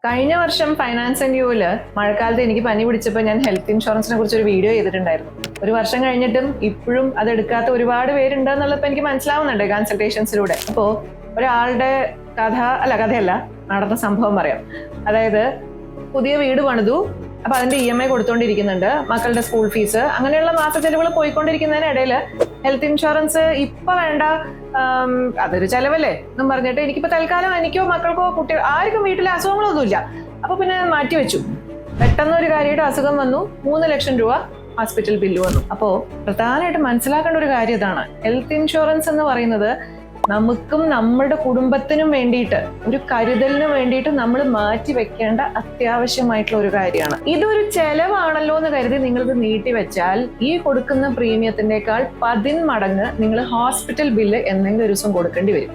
കഴിഞ്ഞ വർഷം finance and യുവില് മഴക്കാലത്ത് എനിക്ക് പനി പിടിച്ചപ്പോൾ ഞാൻ ഹെൽത്ത് ഇൻഷുറൻസിനെ കുറിച്ച് ഒരു വീഡിയോ ചെയ്തിട്ടുണ്ടായിരുന്നു. ഒരു വർഷം കഴിഞ്ഞിട്ടും ഇപ്പോഴും അത് എടുക്കാത്ത ഒരുപാട് പേരുണ്ട് എന്നുള്ളപ്പോൾ എനിക്ക് മനസ്സിലാവുന്നുണ്ട് കൺസൾട്ടേഷൻസിലൂടെ. അപ്പോൾ ഒരാളുടെ കഥയല്ല, നടന്ന സംഭവം പറയാം. അതായത് പുതിയ വീട് പണിതു, അപ്പൊ അതിന്റെ EMI കൊടുത്തോണ്ടിരിക്കുന്നുണ്ട്, മക്കളുടെ സ്കൂൾ ഫീസ്, അങ്ങനെയുള്ള മാസ ചെലവുകൾ പോയിക്കൊണ്ടിരിക്കുന്നതിനിടയിൽ ഹെൽത്ത് ഇൻഷുറൻസ് ഇപ്പൊ വേണ്ട, അതൊരു ചെലവല്ലേ എന്നും പറഞ്ഞിട്ട് എനിക്കിപ്പോ തൽക്കാലം എനിക്കോ മക്കൾക്കോ കുട്ടികൾ ആർക്കും വീട്ടിലെ അസുഖങ്ങളൊന്നുമില്ല, അപ്പൊ പിന്നെ മാറ്റിവെച്ചു. പെട്ടെന്ന് ഒരു കാര്യമായിട്ട് അസുഖം വന്നു, 3 ലക്ഷം രൂപ ഹോസ്പിറ്റൽ ബില്ല് വന്നു. അപ്പോൾ പ്രധാനമായിട്ട് മനസ്സിലാക്കേണ്ട ഒരു കാര്യം ഇതാണ്, ഹെൽത്ത് ഇൻഷുറൻസ് എന്ന് പറയുന്നത് നമുക്കും നമ്മുടെ കുടുംബത്തിനും വേണ്ടിയിട്ട് ഒരു കരുതലിന് വേണ്ടിയിട്ട് നമ്മൾ മാറ്റി വെക്കേണ്ട അത്യാവശ്യമായിട്ടുള്ള ഒരു കാര്യമാണ്. ഇതൊരു ചെലവാണല്ലോ എന്ന് കരുതി നിങ്ങളിത് നീട്ടി വെച്ചാൽ ഈ കൊടുക്കുന്ന പ്രീമിയത്തിനേക്കാൾ 10 മടങ്ങ് നിങ്ങൾ ഹോസ്പിറ്റൽ ബില്ല് എന്തെങ്കിലും ഒരു ദിവസം കൊടുക്കേണ്ടി വരും.